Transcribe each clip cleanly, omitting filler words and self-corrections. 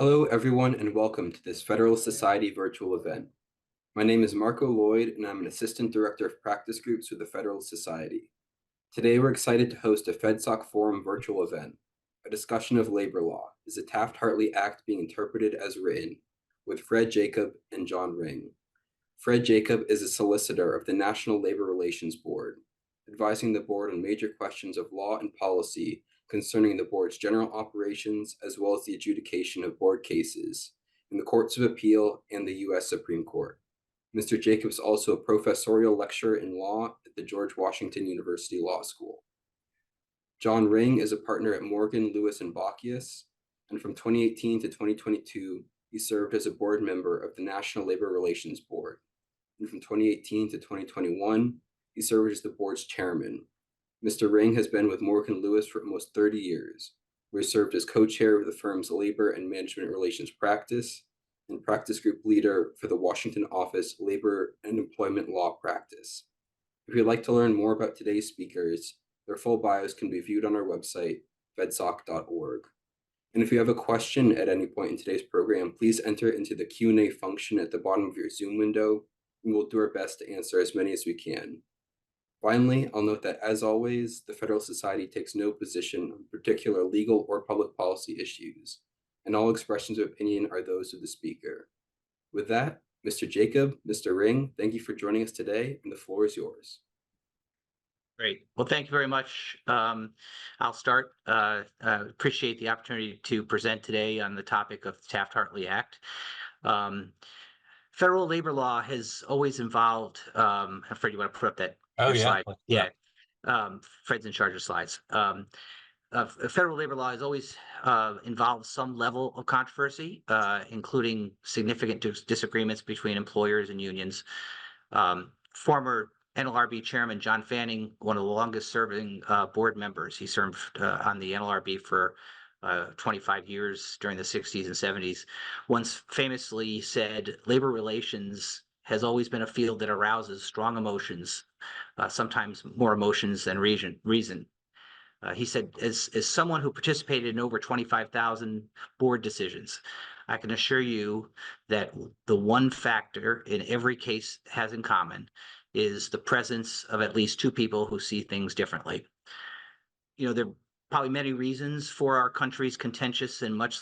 Hello, everyone, and welcome to this Federalist Society virtual event. My name is Marco Lloyd, and I'm an Assistant Director of Practice Groups with the Federalist Society. Today, we're excited to host a FedSoc Forum virtual event, a discussion of labor law. Is the Taft-Hartley Act being interpreted as written? With Fred Jacob and John Ring. Fred Jacob is a solicitor of the National Labor Relations Board, advising the board on major questions of law and policy concerning the board's general operations as well as the adjudication of board cases in the Courts of Appeal and the U.S. Supreme Court. Mr. Jacobs is also a professorial lecturer in law at the George Washington University Law School. John Ring is a partner at Morgan, Lewis & Bockius, and from 2018 to 2022, he served as a board member of the National Labor Relations Board. And from 2018 to 2021, he served as the board's chairman. Mr. Ring has been with Morgan Lewis for almost 30 years, where he served as co-chair of the firm's Labor and Management Relations Practice and practice group leader for the Washington office Labor and Employment Law Practice. If you'd like to learn more about today's speakers, their full bios can be viewed on our website, fedsoc.org. And if you have a question at any point in today's program, please enter it into the Q&A function at the bottom of your Zoom window, and we'll do our best to answer as many as we can. Finally, I'll note that, as always, the Federalist Society takes no position on particular legal or public policy issues, and all expressions of opinion are those of the speaker. With that, Mr. Jacob, Mr. Ring, thank you for joining us today, and the floor is yours. Great. Well, thank you very much. I'll start. Appreciate the opportunity to present today on the topic of the Taft-Hartley Act. Federal labor law has always involved, Fred, you want to put up that slide? Yeah. Fred's in charge of slides. Federal labor law has always involved some level of controversy, including significant disagreements between employers and unions. Former NLRB Chairman John Fanning, one of the longest serving board members. He served on the NLRB for 25 years during the 60s and 70s, once famously said, labor relations has always been a field that arouses strong emotions, sometimes more emotions than reason. He said, as someone who participated in over 25,000 board decisions, I can assure you that the one factor in every case has in common is the presence of at least two people who see things differently. You know, there are probably many reasons for our country's contentious and much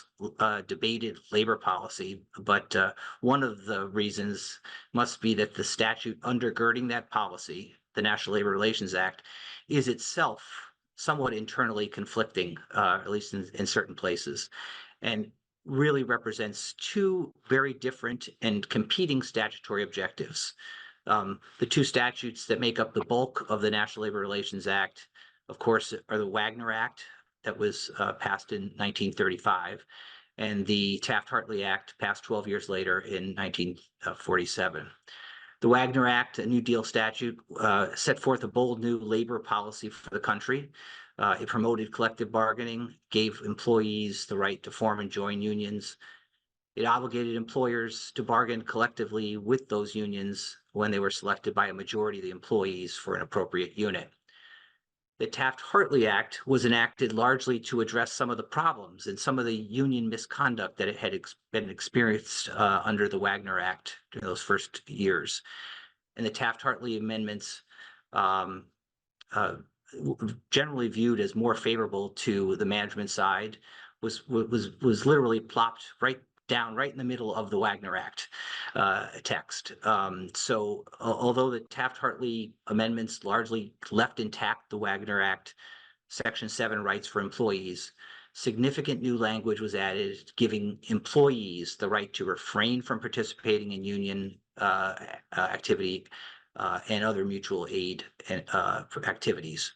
debated labor policy, but one of the reasons must be that the statute undergirding that policy, the National Labor Relations Act, is itself somewhat internally conflicting, at least in certain places, and really represents two very different and competing statutory objectives. The two statutes that make up the bulk of the National Labor Relations Act, of course, are the Wagner Act that was passed in 1935 and the Taft-Hartley Act passed 12 years later in 1947. The Wagner Act, a New Deal statute, set forth a bold new labor policy for the country. It promoted collective bargaining, gave employees the right to form and join unions. It obligated employers to bargain collectively with those unions when they were selected by a majority of the employees for an appropriate unit. The Taft-Hartley Act was enacted largely to address some of the problems and some of the union misconduct that it had been experienced under the Wagner Act during those first years. And the Taft-Hartley amendments generally viewed as more favorable to the management side was literally plopped right in the middle of the Wagner Act text. So although the Taft-Hartley amendments largely left intact the Wagner Act Section 7 rights for employees, significant new language was added, giving employees the right to refrain from participating in union activity and other mutual aid activities.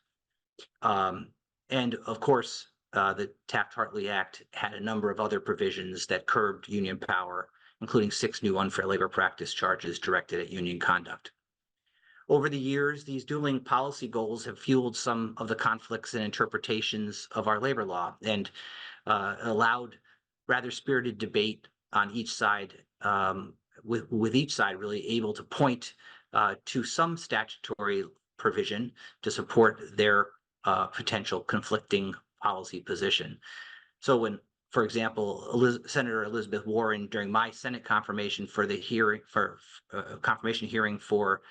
And of course, the Taft-Hartley Act had a number of other provisions that curbed union power, including 6 new unfair labor practice charges directed at union conduct. Over the years, these dueling policy goals have fueled some of the conflicts and interpretations of our labor law and allowed rather spirited debate on each side, with each side really able to point to some statutory provision to support their potential conflicting policy position. So when For example, Senator Elizabeth Warren, during my Senate confirmation for the hearing for confirmation hearing for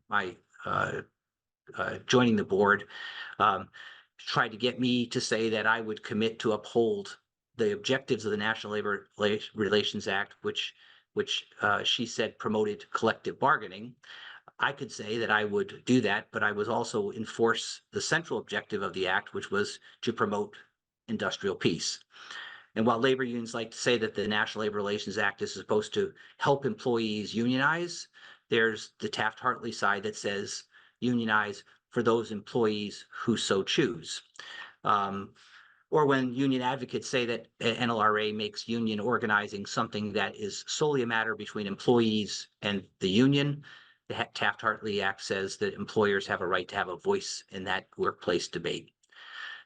my joining the board, tried to get me to say that I would commit to uphold the objectives of the National Labor Relations Act, which she said promoted collective bargaining. I could say that I would do that, but I would also enforce the central objective of the act, which was to promote industrial peace. And while labor unions like to say that the National Labor Relations Act is supposed to help employees unionize, there's the Taft-Hartley side that says unionize for those employees who so choose. Or when union advocates say that NLRA makes union organizing something that is solely a matter between employees and the union, the Taft-Hartley Act says that employers have a right to have a voice in that workplace debate.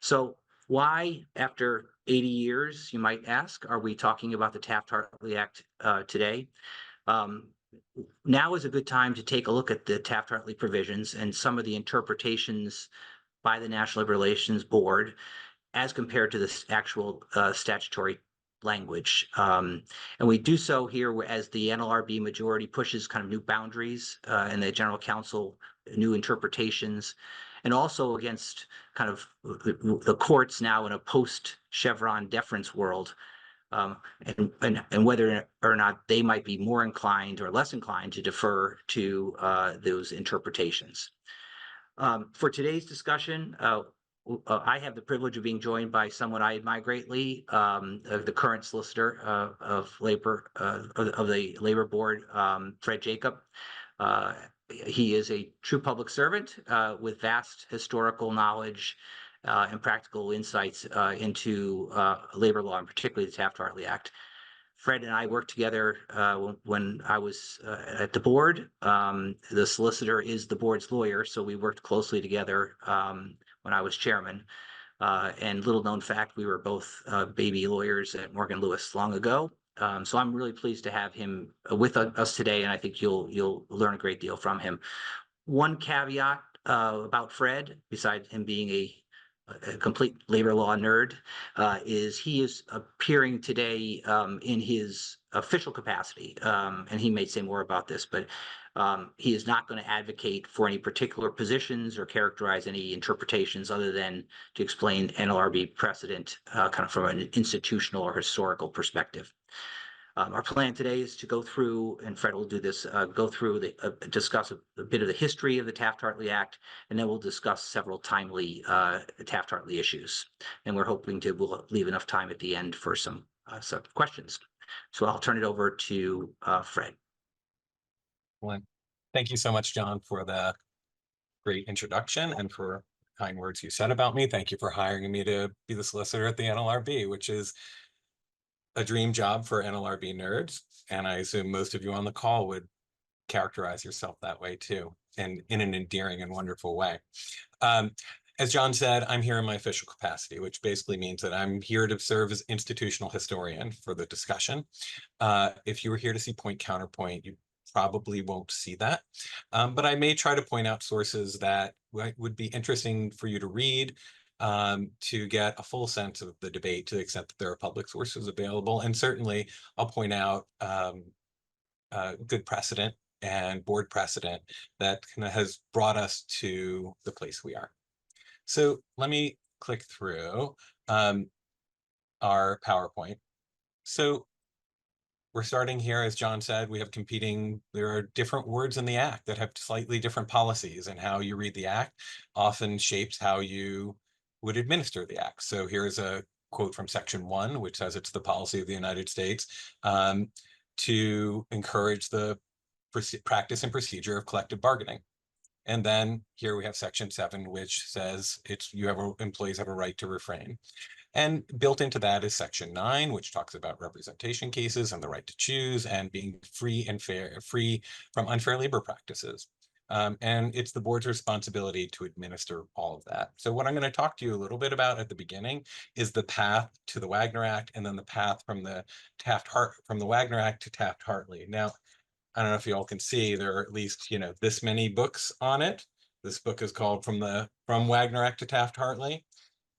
So why, after 80 years, you might ask, are we talking about the Taft-Hartley Act today? Now is a good time to take a look at the Taft-Hartley provisions and some of the interpretations by the National Labor Relations Board as compared to the actual statutory language. And we do so here as the NLRB majority pushes kind of new boundaries and the General Counsel new interpretations, and also against kind of the courts now in a post-Chevron deference world, and whether or not they might be more inclined or less inclined to defer to those interpretations. For today's discussion, I have the privilege of being joined by someone I admire greatly, the current solicitor of labor of the Labor Board, Fred Jacob. He is a true public servant with vast historical knowledge and practical insights into labor law, and particularly the Taft-Hartley Act. Fred and I worked together when I was at the board. The solicitor is the board's lawyer, so we worked closely together when I was chairman. And little known fact, we were both baby lawyers at Morgan Lewis long ago. So I'm really pleased to have him with us today, and I think you'll learn a great deal from him. One caveat about Fred, besides him being a complete labor law nerd, is he is appearing today in his official capacity, and he may say more about this, but he is not going to advocate for any particular positions or characterize any interpretations other than to explain NLRB precedent kind of from an institutional or historical perspective. Our plan today is to go through, and Fred will do this, discuss a bit of the history of the Taft-Hartley Act, and then we'll discuss several timely Taft-Hartley issues. And we're hoping we'll leave enough time at the end for some questions. So I'll turn it over to Fred. Well, thank you so much, John, for the great introduction and for kind words you said about me. Thank you for hiring me to be the solicitor at the NLRB, which is a dream job for NLRB nerds, and I assume most of you on the call would characterize yourself that way too, and in an endearing and wonderful way. As John said, I'm here in my official capacity, which basically means that I'm here to serve as institutional historian for the discussion. If you were here to see point counterpoint, you probably won't see that, but I may try to point out sources that would be interesting for you to read, to get a full sense of the debate to the extent that there are public sources available. And certainly I'll point out good precedent and board precedent that kind of has brought us to the place we are. So let me click through our PowerPoint. So we're starting here, as John said, there are different words in the act that have slightly different policies, and how you read the act often shapes how you would administer the act. So here's a quote from Section 1, which says it's the policy of the United States to encourage the practice and procedure of collective bargaining. And then here we have Section 7, which says employees have a right to refrain. And built into that is Section 9, which talks about representation cases and the right to choose and being free from unfair labor practices. And it's the board's responsibility to administer all of that. So what I'm going to talk to you a little bit about at the beginning is the path to the Wagner Act, and then the path from the Wagner Act to Taft-Hartley. Now, I don't know if you all can see, there are at least this many books on it. This book is called From Wagner Act to Taft-Hartley.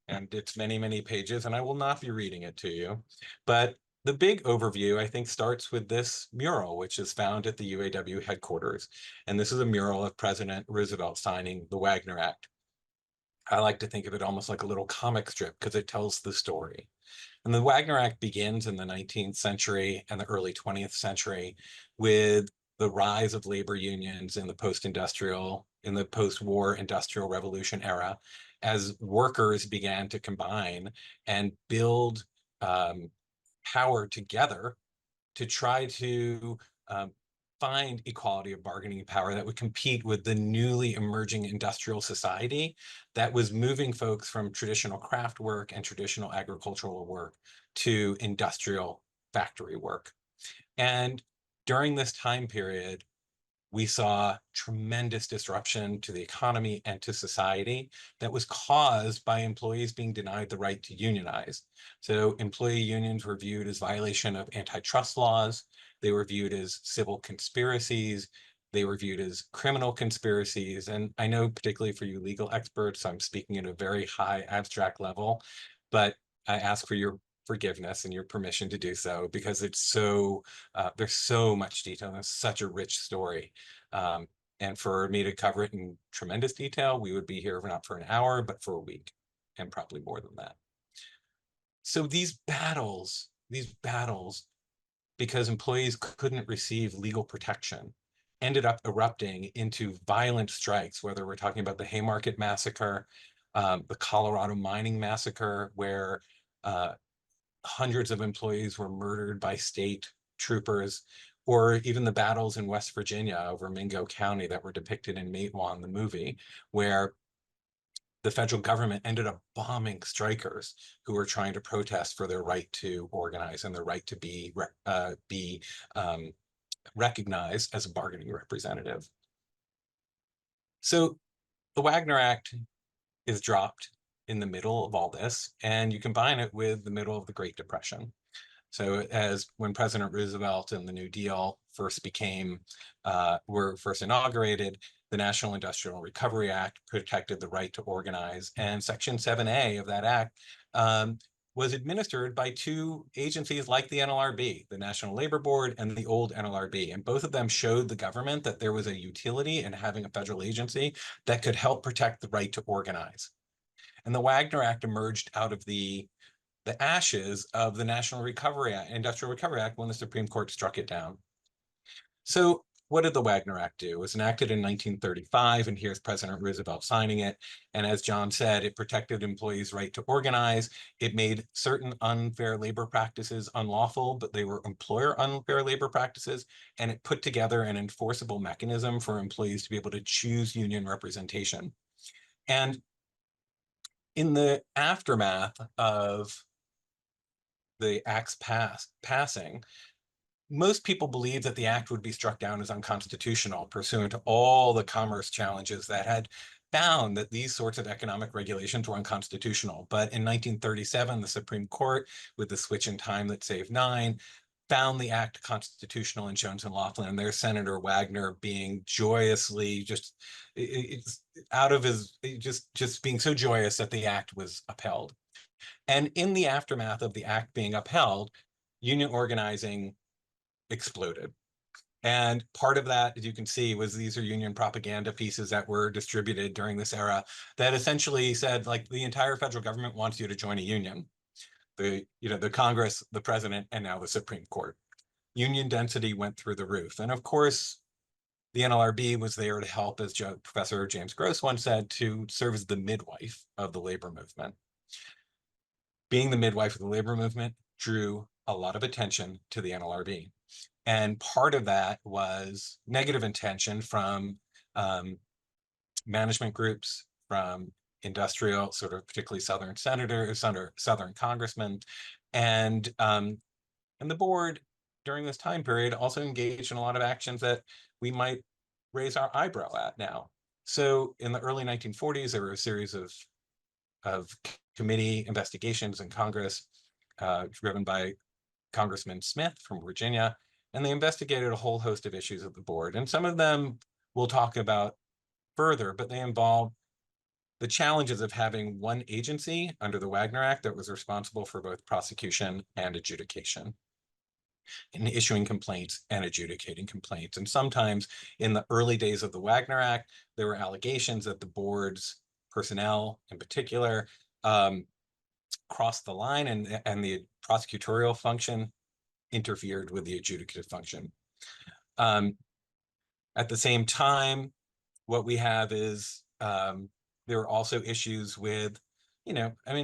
and it's many, many pages, and I will not be reading it to you. But the big overview, I think, starts with this mural, which is found at the UAW headquarters. And this is a mural of President Roosevelt signing the Wagner Act. I like to think of it almost like a little comic strip because it tells the story. And the Wagner Act begins in the 19th century and the early 20th century with the rise of labor unions in the post-war industrial revolution era, as workers began to combine and build power together to try to find equality of bargaining power that would compete with the newly emerging industrial society that was moving folks from traditional craft work and traditional agricultural work to industrial factory work. And during this time period, we saw tremendous disruption to the economy and to society that was caused by employees being denied the right to unionize. So employee unions were viewed as violation of antitrust laws. They were viewed as civil conspiracies. They were viewed as criminal conspiracies. And I know particularly for you legal experts, I'm speaking at a very high abstract level, but I ask for your forgiveness and your permission to do so, because it's so there's so much detail and it's such a rich story. And for me to cover it in tremendous detail, we would be here not for an hour, but for a week, and probably more than that. So these battles, because employees couldn't receive legal protection, ended up erupting into violent strikes, whether we're talking about the Haymarket Massacre, the Colorado Mining Massacre, where hundreds of employees were murdered by state troopers, or even the battles in West Virginia over Mingo County that were depicted in Matewan, the movie, where the federal government ended up bombing strikers who were trying to protest for their right to organize and their right to be recognized as a bargaining representative. So the Wagner Act is dropped in the middle of all this, and you combine it with the middle of the Great Depression. So as when President Roosevelt and the New Deal were first inaugurated, the National Industrial Recovery Act protected the right to organize, and Section 7A of that act was administered by two agencies like the NLRB, the National Labor Board and the old NLRB. And both of them showed the government that there was a utility in having a federal agency that could help protect the right to organize. And the Wagner Act emerged out of the ashes of the National Recovery Act, Industrial Recovery Act, when the Supreme Court struck it down. So what did the Wagner Act do? It was enacted in 1935, and here's President Roosevelt signing it. And as John said, it protected employees' right to organize. It made certain unfair labor practices unlawful, but they were employer unfair labor practices. And it put together an enforceable mechanism for employees to be able to choose union representation. And in the aftermath of the act's passing, most people believed that the act would be struck down as unconstitutional, pursuant to all the commerce challenges that had found that these sorts of economic regulations were unconstitutional. But in 1937, the Supreme Court, with the switch in time that saved 9, found the act constitutional in Jones and Laughlin, and their Senator Wagner being joyously just being so joyous that the act was upheld. And in the aftermath of the act being upheld, union organizing exploded. And part of that, as you can see, was these are union propaganda pieces that were distributed during this era that essentially said, like, the entire federal government wants you to join a union. The Congress, the president, and now the Supreme Court. Union density went through the roof. And of course, the NLRB was there to help, as Professor James Gross once said, to serve as the midwife of the labor movement. Being the midwife of the labor movement drew a lot of attention to the NLRB. And part of that was negative intention from management groups, from industrial, sort of particularly Southern senators, Southern congressmen. And the board during this time period also engaged in a lot of actions that we might raise our eyebrow at now. So in the early 1940s, there were a series of committee investigations in Congress driven by Congressman Smith from Virginia, and they investigated a whole host of issues of the board. And some of them we'll talk about further, but they involve the challenges of having one agency under the Wagner Act that was responsible for both prosecution and adjudication, and issuing complaints and adjudicating complaints. And sometimes in the early days of the Wagner Act, there were allegations that the board's personnel in particular crossed the line, and the prosecutorial function interfered with the adjudicative function. At the same time, what we have is there were also issues with,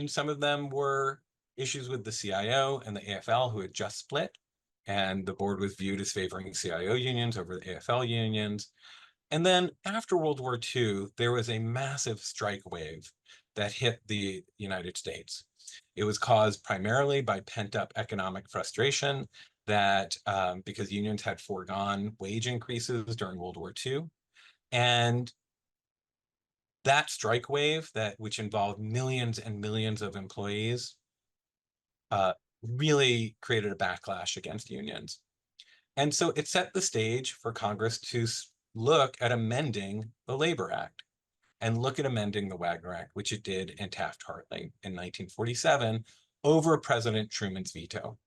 some of them were issues with the CIO and the AFL, who had just split, and the board was viewed as favoring CIO unions over the AFL unions. And then after World War II, there was a massive strike wave that hit the United States. It was caused primarily by pent-up economic frustration that because unions had foregone wage increases during World War II. And that strike wave, which involved millions and millions of employees, really created a backlash against unions. And so it set the stage for Congress to look at amending the Labor Act and look at amending the Wagner Act, which it did in Taft-Hartley in 1947 over President Truman's veto.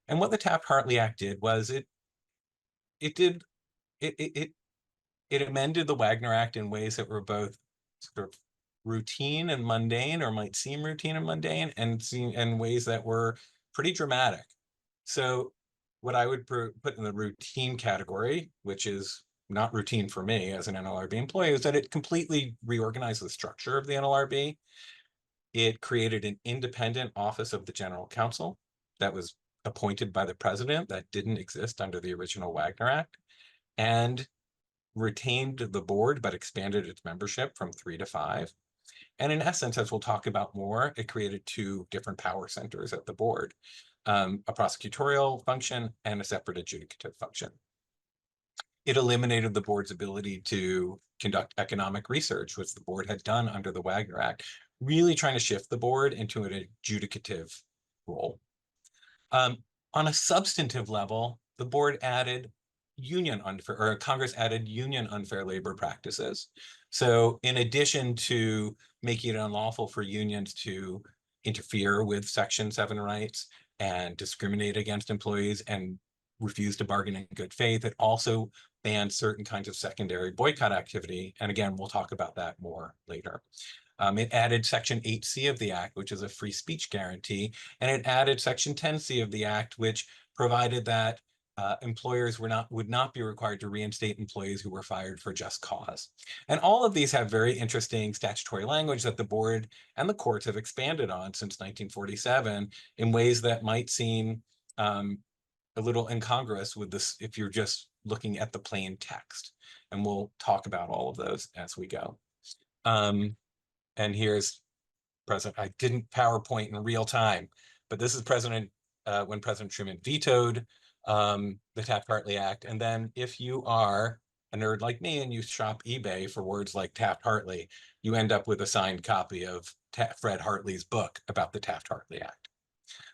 And what the Taft-Hartley Act did was it amended the Wagner Act in ways that were both sort of routine and mundane, or might seem routine and mundane, and in ways that were pretty dramatic. So what I would put in the routine category, which is not routine for me as an NLRB employee, is that it completely reorganized the structure of the NLRB. It created an independent office of the General Counsel that was appointed by the president, that didn't exist under the original Wagner Act, and retained the board, but expanded its membership from 3 to 5. And in essence, as we'll talk about more, it created 2 different power centers at the board, a prosecutorial function and a separate adjudicative function. It eliminated the board's ability to conduct economic research, which the board had done under the Wagner Act, really trying to shift the board into an adjudicative role. On a substantive level, the board added Congress added union unfair labor practices. So in addition to making it unlawful for unions to interfere with Section 7 rights and discriminate against employees and refuse to bargain in good faith, it also banned certain kinds of secondary boycott activity. And again, we'll talk about that more later. It added Section 8C of the Act, which is a free speech guarantee, and it added Section 10C of the Act, which provided that employers would not be required to reinstate employees who were fired for just cause. And all of these have very interesting statutory language that the board and the courts have expanded on since 1947 in ways that might seem a little incongruous with this if you're just looking at the plain text. And we'll talk about all of those as we go. And here's President, I didn't PowerPoint in real time, but this is when President Truman vetoed the Taft-Hartley Act. And then if you are a nerd like me and you shop eBay for words like Taft-Hartley, you end up with a signed copy of Fred Hartley's book about the Taft-Hartley Act.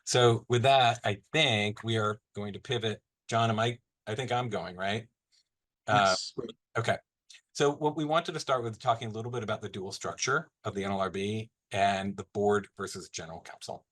So with that, I think we are going to pivot. John, I think I'm going, right? Yes. Okay. So what we wanted to start with talking a little bit about the dual structure of the NLRB and the board versus general counsel.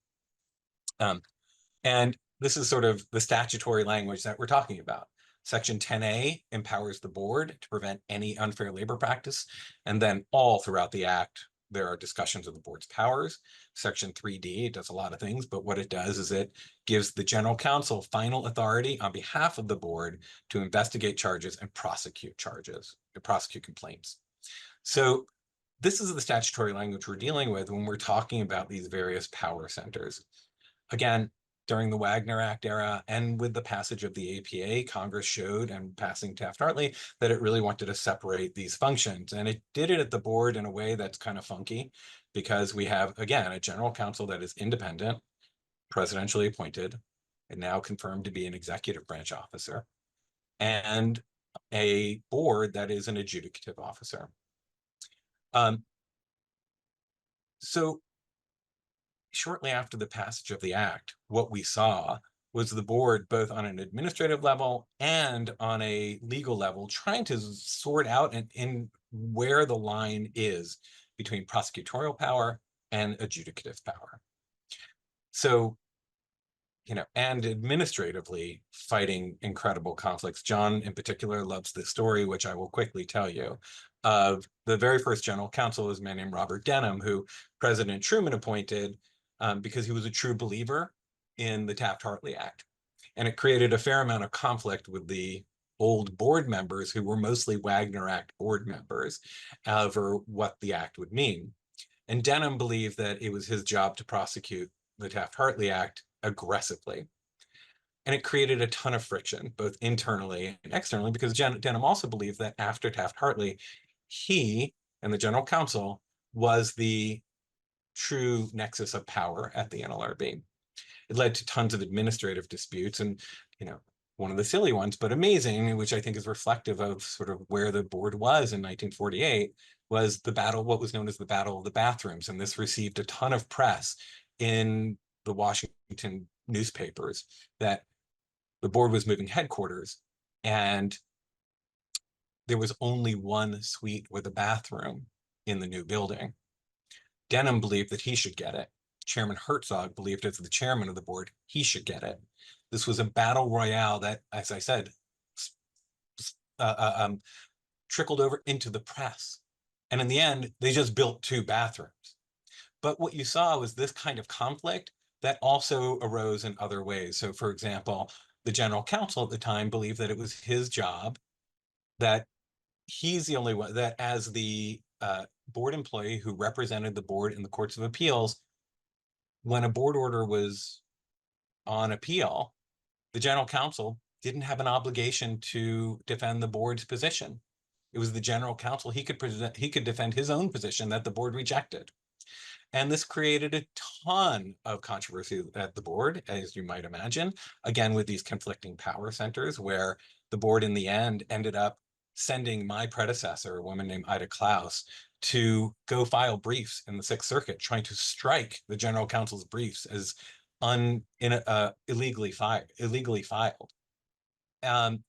And this is sort of the statutory language that we're talking about. Section 10A empowers the board to prevent any unfair labor practice. And then all throughout the act, there are discussions of the board's powers. Section 3D does a lot of things, but what it does is it gives the general counsel final authority on behalf of the board to investigate charges and prosecute complaints. So this is the statutory language we're dealing with when we're talking about these various power centers. Again, during the Wagner Act era and with the passage of the APA, Congress showed, and passing Taft-Hartley, that it really wanted to separate these functions. And it did it at the board in a way that's kind of funky, because we have, again, a general counsel that is independent, presidentially appointed, and now confirmed to be an executive branch officer, and a board that is an adjudicative officer. So shortly after the passage of the act, what we saw was the board, both on an administrative level and on a legal level, trying to sort out in where the line is between prosecutorial power and adjudicative power. So, and administratively fighting incredible conflicts. John in particular loves this story, which I will quickly tell you. Of the very first general counsel was a man named Robert Denham, who President Truman appointed because he was a true believer in the Taft-Hartley Act. And it created a fair amount of conflict with the old board members who were mostly Wagner Act board members over what the act would mean. And Denham believed that it was his job to prosecute the Taft-Hartley Act aggressively. And it created a ton of friction, both internally and externally, because Denham also believed that after Taft-Hartley, he and the general counsel was the true nexus of power at the NLRB. It led to tons of administrative disputes, and one of the silly ones, but amazing, which I think is reflective of sort of where the board was in 1948, was the battle, what was known as the Battle of the Bathrooms. And this received a ton of press in the Washington newspapers, that the board was moving headquarters and there was only one suite with a bathroom in the new building. Denham believed that he should get it. Chairman Herzog believed, as the chairman of the board, he should get it. This was a battle royale that, as I said, trickled over into the press. And in the end, they just built 2 bathrooms. But what you saw was this kind of conflict that also arose in other ways. So, for example, the general counsel at the time believed that it was his job, that he's the only one, that as the board employee who represented the board in the courts of appeals, when a board order was on appeal, the general counsel didn't have an obligation to defend the board's position. It was the general counsel. He could defend his own position that the board rejected. And this created a ton of controversy at the board, as you might imagine, again, with these conflicting power centers, where the board in the end ended up sending my predecessor, a woman named Ida Klaus, to go file briefs in the Sixth Circuit, trying to strike the general counsel's briefs as illegally filed. And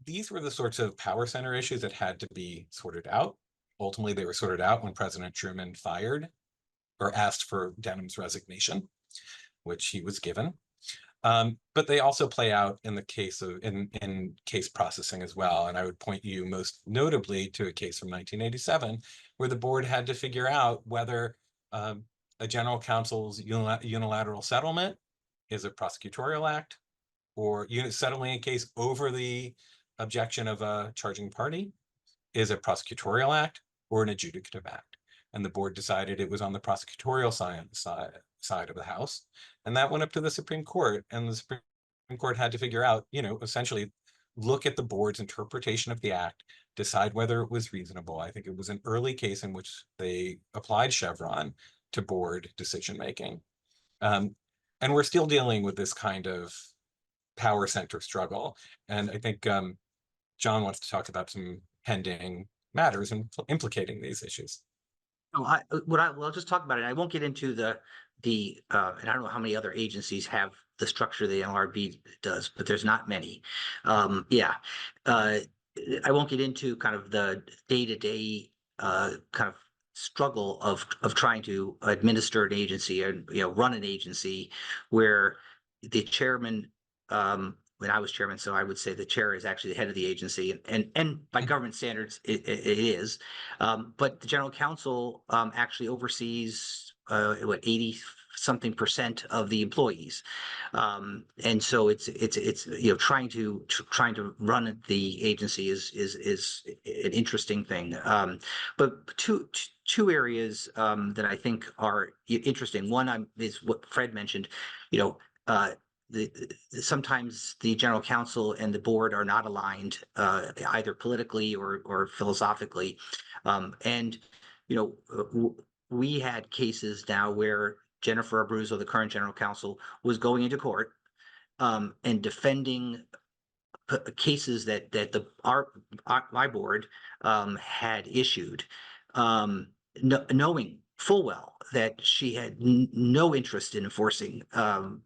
these were the sorts of power center issues that had to be sorted out. Ultimately, they were sorted out when President Truman fired or asked for Denham's resignation, which he was given. But they also play out in the case of in case processing as well. And I would point you most notably to a case from 1987, where the board had to figure out whether a general counsel's unilateral settlement is a prosecutorial act, or settling a case over the objection of a charging party is a prosecutorial act or an adjudicative act. And the board decided it was on the prosecutorial side of the house. And that went up to the Supreme Court. And the Supreme Court had to figure out, essentially look at the board's interpretation of the act, decide whether it was reasonable. I think it was an early case in which they applied Chevron to board decision-making. And we're still dealing with this kind of power center struggle. And I think John wants to talk about some pending matters and implicating these issues. I'll just talk about it. I won't get into the and I don't know how many other agencies have the structure the NLRB does, but there's not many. I won't get into kind of the day-to-day kind of struggle of trying to administer an agency and run an agency where the chairman, when I was chairman, so I would say the chair is actually the head of the agency, and by government standards, it is. But the general counsel actually oversees 80-something% of the employees, and so it's trying to run the agency is an interesting thing. But two areas that I think are interesting. One is what Fred mentioned. Sometimes the general counsel and the board are not aligned either politically or philosophically, and we had cases now where Jennifer Abruzzo, the current general counsel, was going into court and defending cases that my board had issued, knowing full well that she had no interest in enforcing our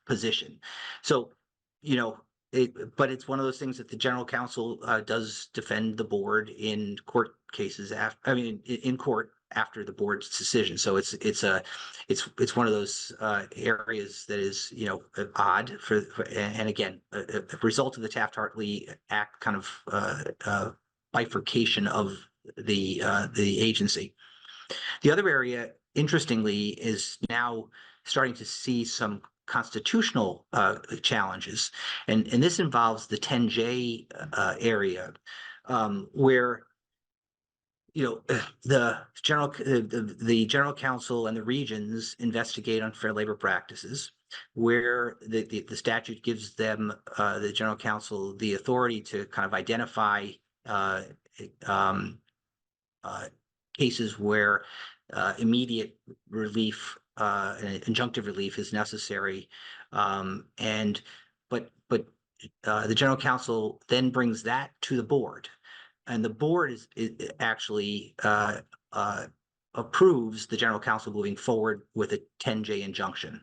position. So but it's one of those things that the general counsel does defend the board in court cases in court after the board's decision. So it's one of those areas that is, odd and again, a result of the Taft-Hartley Act kind of bifurcation of the agency. The other area, interestingly, is now starting to see some constitutional challenges, and this involves the 10J area, where the general counsel and the regions investigate unfair labor practices, where the statute gives them, the general counsel, the authority to kind of identify cases where immediate relief, injunctive relief is necessary, but the general counsel then brings that to the board, and the board is actually approves the general counsel moving forward with a 10J injunction,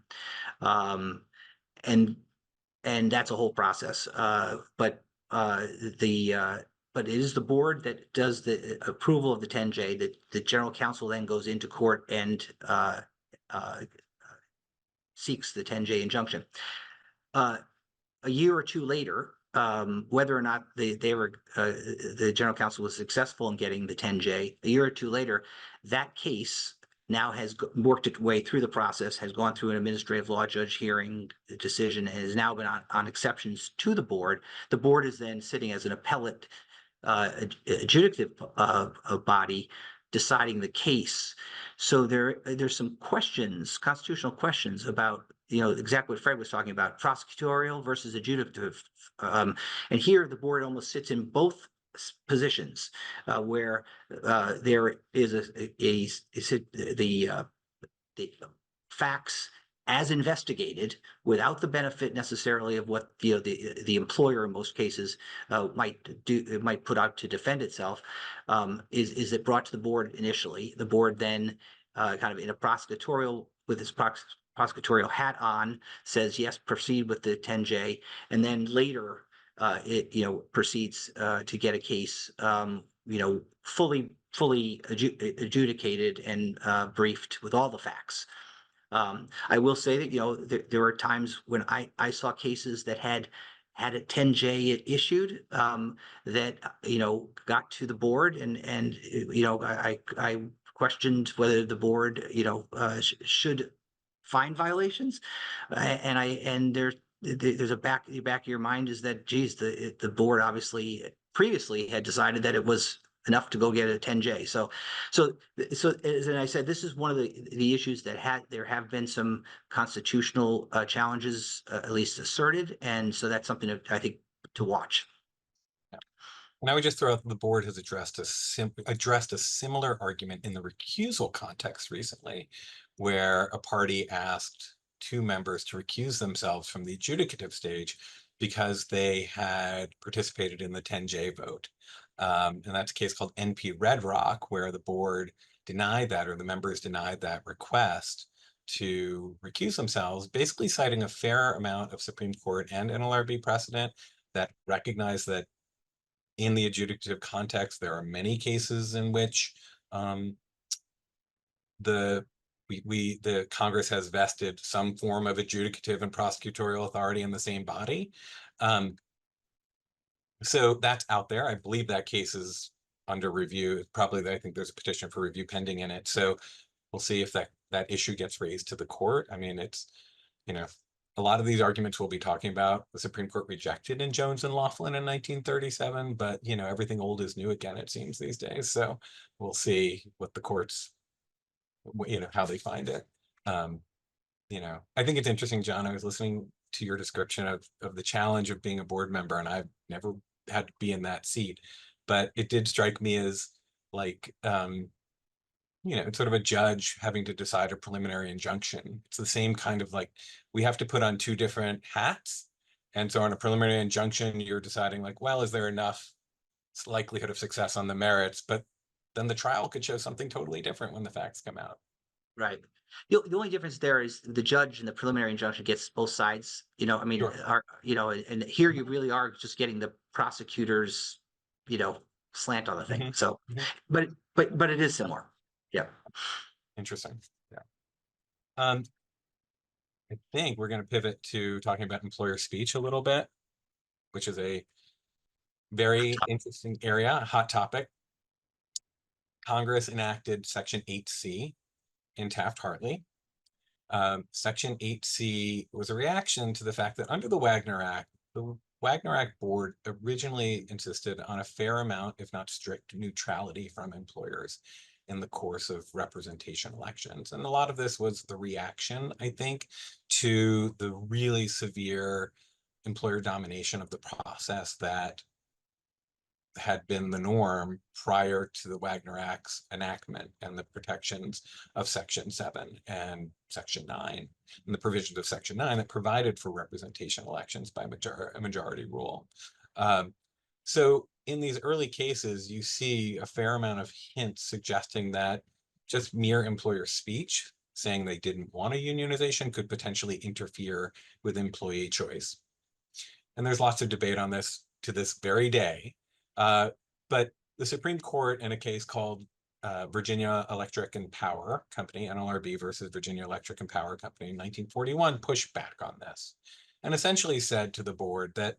and that's a whole process. But it is the board that does the approval of the 10J. That the general counsel then goes into court and seeks the 10J injunction. A year or two later, whether or not the general counsel was successful in getting the 10J, a year or two later, that case now has worked its way through the process, has gone through an administrative law judge hearing decision, and has now been on exceptions to the board. The board is then sitting as an appellate adjudicative body deciding the case. So there's some questions, constitutional questions about, exactly what Fred was talking about, prosecutorial versus adjudicative. And here the board almost sits in both positions, where there is the facts as investigated, without the benefit necessarily of what the employer in most cases might put out to defend itself, is it brought to the board initially. The board then kind of in a prosecutorial, with its prosecutorial hat on, says yes, proceed with the 10J, and then later it proceeds to get a case fully adjudicated and briefed with all the facts. I will say that there are times when I saw cases that had a 10J issued, that got to the board, and I questioned whether the board should find violations, and there's a back of your mind is that, geez, the board obviously previously had decided that it was enough to go get a 10J. So as I said, this is one of the issues that there have been some constitutional challenges, at least asserted, and so that's something that I think to watch. And I would just throw out that the board has addressed a similar argument in the recusal context recently, where a party asked two members to recuse themselves from the adjudicative stage because they had participated in the 10J vote. And that's a case called NP Red Rock, where the board denied that, or the members denied that request to recuse themselves, basically citing a fair amount of Supreme Court and NLRB precedent that recognize that in the adjudicative context, there are many cases in which the Congress has vested some form of adjudicative and prosecutorial authority in the same body. So that's out there. I believe that case is under review. Probably, I think there's a petition for review pending in it. So we'll see if that issue gets raised to the court. I mean, it's, a lot of these arguments we'll be talking about, the Supreme Court rejected in Jones and Laughlin in 1937, but everything old is new again, it seems, these days. So we'll see what the courts, how they find it. I think it's interesting, John. I was listening to your description of the challenge of being a board member, and I've never had to be in that seat, but it did strike me as like, it's sort of a judge having to decide a preliminary injunction. It's the same kind of like, we have to put on two different hats. And so on a preliminary injunction, you're deciding like, well, is there enough likelihood of success on the merits? But then the trial could show something totally different when the facts come out. Right. The only difference there is the judge in the preliminary injunction gets both sides, I mean, Sure. and here you really are just getting the prosecutor's, slant on the thing. Mhm. So, Mhm. but it is similar. Yeah. Interesting. Yeah. I think we're going to pivot to talking about employer speech a little bit, which is a very interesting area, a hot topic. Congress enacted Section 8C in Taft-Hartley. Section 8C was a reaction to the fact that under the Wagner Act board originally insisted on a fair amount, if not strict, neutrality from employers in the course of representation elections. And a lot of this was the reaction, I think, to the really severe employer domination of the process that had been the norm prior to the Wagner Act's enactment and the protections of Section 7 and Section 9, and the provisions of Section 9 that provided for representation elections by a majority rule. So in these early cases, you see a fair amount of hints suggesting that just mere employer speech, saying they didn't want a unionization, could potentially interfere with employee choice. And there's lots of debate on this to this very day. But the Supreme Court, in a case called Virginia Electric and Power Company, NLRB versus Virginia Electric and Power Company in 1941, pushed back on this and essentially said to the board that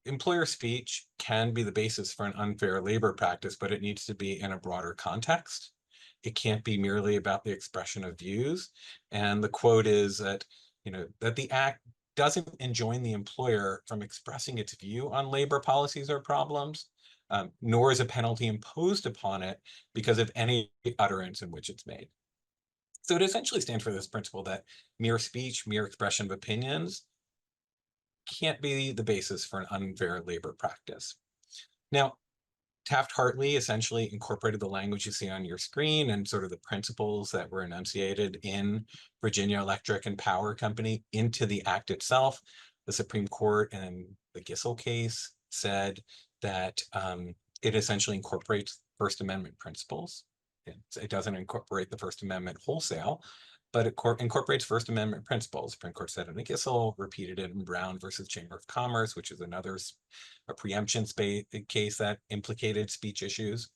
employer speech can be the basis for an unfair labor practice, but it needs to be in a broader context. It can't be merely about the expression of views. And the quote is that, that the act doesn't enjoin the employer from expressing its view on labor policies or problems, nor is a penalty imposed upon it because of any utterance in which it's made. So it essentially stands for this principle that mere speech, mere expression of opinions can't be the basis for an unfair labor practice. Now, Taft-Hartley essentially incorporated the language you see on your screen and sort of the principles that were enunciated in Virginia Electric and Power Company into the act itself. The Supreme Court in the Gissel case said that it essentially incorporates First Amendment principles. It doesn't incorporate the First Amendment wholesale, but it incorporates First Amendment principles. Supreme Court said in the Gissel, repeated it in Brown versus Chamber of Commerce, which is a preemption case that implicated speech issues.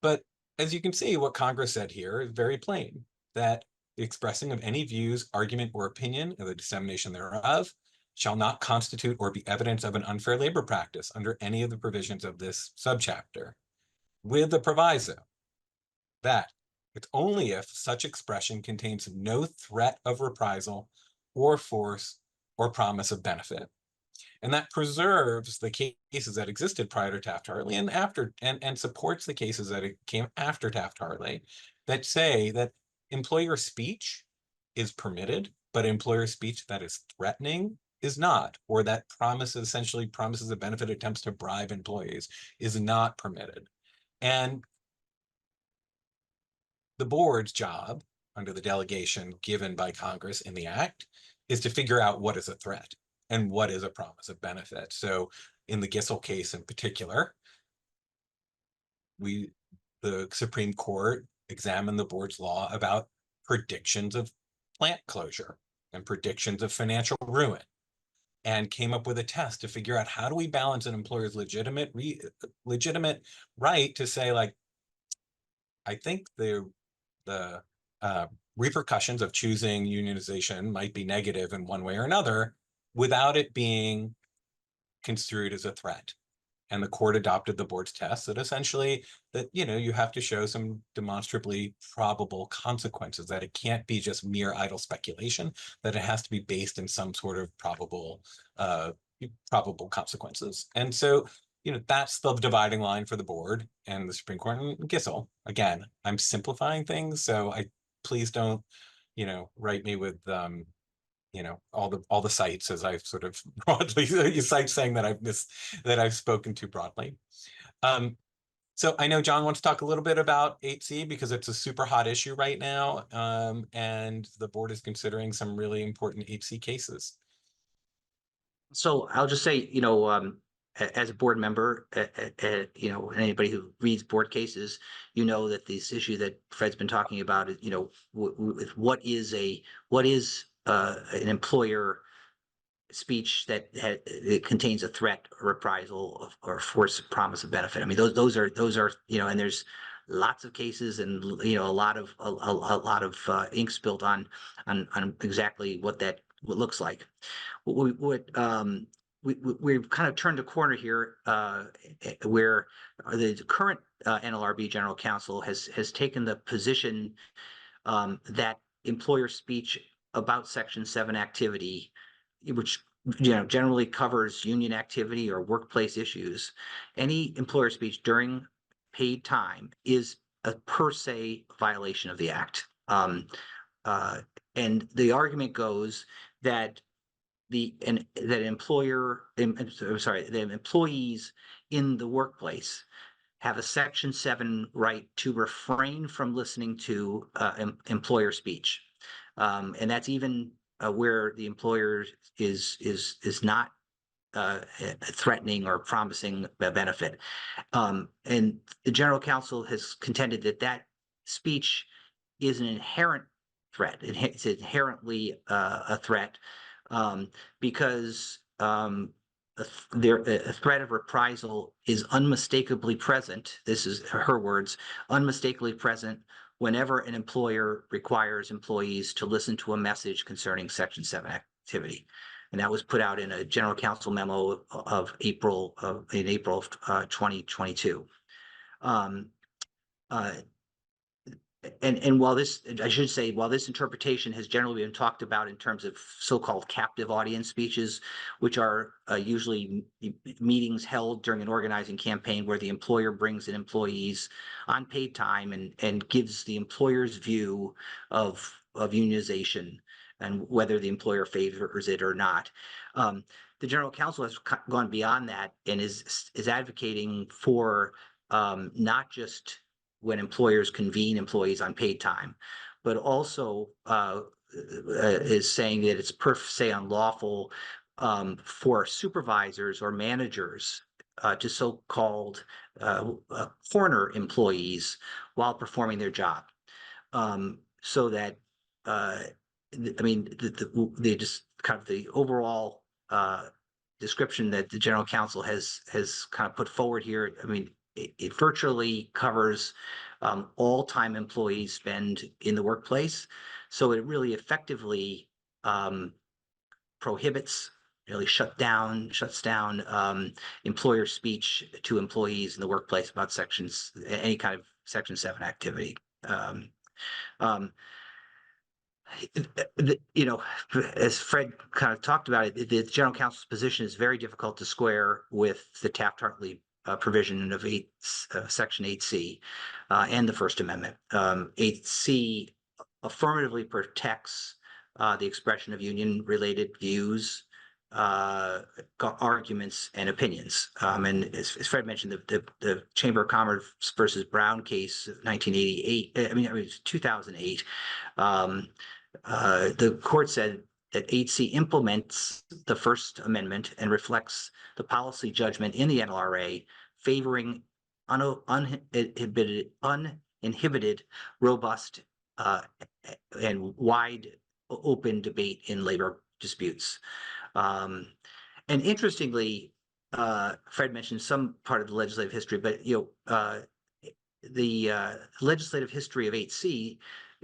But as you can see, what Congress said here is very plain, that the expressing of any views, argument, or opinion, or the dissemination thereof, shall not constitute or be evidence of an unfair labor practice under any of the provisions of this subchapter, with the proviso that it's only if such expression contains no threat of reprisal or force or promise of benefit. And that preserves the cases that existed prior to Taft-Hartley and after, and supports the cases that came after Taft-Hartley that say that employer speech is permitted, but employer speech that is threatening is not, or that essentially promises a benefit, attempts to bribe employees is not permitted. And the board's job under the delegation given by Congress in the act is to figure out what is a threat and what is a promise of benefit. So in the Gissel case in particular, the Supreme Court examined the board's law about predictions of plant closure and predictions of financial ruin, and came up with a test to figure out how do we balance an employer's legitimate right to say, like, I think the repercussions of choosing unionization might be negative in one way or another without it being construed as a threat. And the court adopted the board's test that essentially that, you have to show some demonstrably probable consequences, that it can't be just mere idle speculation, that it has to be based in some sort of probable consequences. And so, that's the dividing line for the board and the Supreme Court and Gissel. Again, I'm simplifying things, so please don't, write me with all the sites as I've sort of broadly sites saying that I've spoken too broadly. So I know John wants to talk a little bit about 8C because it's a super hot issue right now, and the board is considering some really important 8C cases. So I'll just say, as a board member, anybody who reads board cases, that this issue that Fred's been talking about is, what is an employer speech that it contains a threat, or reprisal, or force, promise of benefit. I mean, those are and there's lots of cases, and a lot of ink spilled on exactly what looks like. We've kind of turned a corner here, where the current NLRB General Counsel has taken the position that employer speech about Section 7 activity, which generally covers union activity or workplace issues, any employer speech during paid time is a per se violation of the act. And the argument goes that the employees in the workplace have a Section 7 right to refrain from listening to employer speech, and that's even where the employer is not threatening or promising a benefit. And the General Counsel has contended that speech is an inherent threat. It's inherently a threat, because a threat of reprisal is unmistakably present. This is her words: unmistakably present whenever an employer requires employees to listen to a message concerning Section 7 activity. And that was put out in a General Counsel memo of April of 2022. And while this interpretation has generally been talked about in terms of so-called captive audience speeches, which are usually meetings held during an organizing campaign where the employer brings in employees on paid time and gives the employer's view of unionization and whether the employer favors it or not. The General Counsel has gone beyond that and is advocating for not just when employers convene employees on paid time, but also is saying that it's per se unlawful for supervisors or managers to so-called corner employees while performing their job. So that just kind of the overall description that the General Counsel has kind of put forward here. I mean, it virtually covers all time employees spend in the workplace. So it really effectively prohibits, really shuts down employer speech to employees in the workplace about any kind of Section 7 activity. As Fred kind of talked about it, the General Counsel's position is very difficult to square with the Taft-Hartley provision of Section 8C and the First Amendment. 8C affirmatively protects the expression of union-related views, arguments, and opinions. And as Fred mentioned, the Chamber of Commerce versus Brown case of 2008. The court said that 8C implements the First Amendment and reflects the policy judgment in the NLRA favoring uninhibited, robust, and wide open debate in labor disputes. And interestingly, Fred mentioned some part of the legislative history, but the legislative history of 8C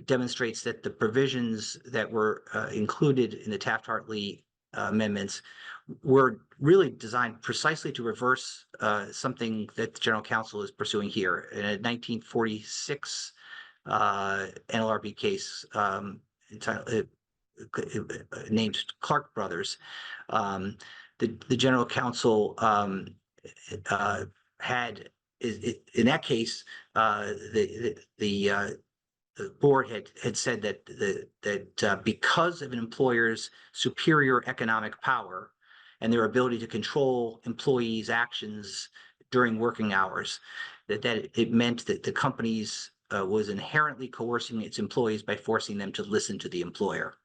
demonstrates that the provisions that were included in the Taft-Hartley amendments were really designed precisely to reverse something that the General Counsel is pursuing here. In a 1946 NLRB case named Clark Brothers, the General Counsel had, in that case, the board had said that because of an employer's superior economic power and their ability to control employees' actions during working hours, that it meant that the companies was inherently coercing its employees by forcing them to listen to the employer.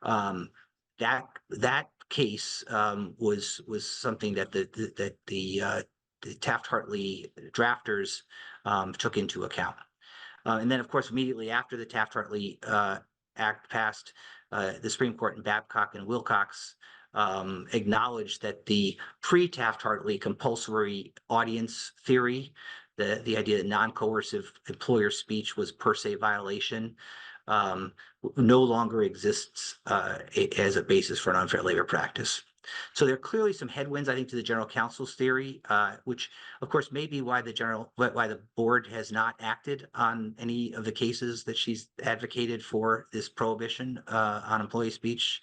That case was something that the Taft-Hartley drafters took into account. And then, of course, immediately after the Taft-Hartley Act passed, the Supreme Court in Babcock and Wilcox acknowledged that the pre-Taft-Hartley compulsory audience theory, the idea that non-coercive employer speech was per se violation, no longer exists as a basis for an unfair labor practice. So there are clearly some headwinds, I think, to the general counsel's theory, which, of course, may be why the board has not acted on any of the cases that she's advocated for this prohibition on employee speech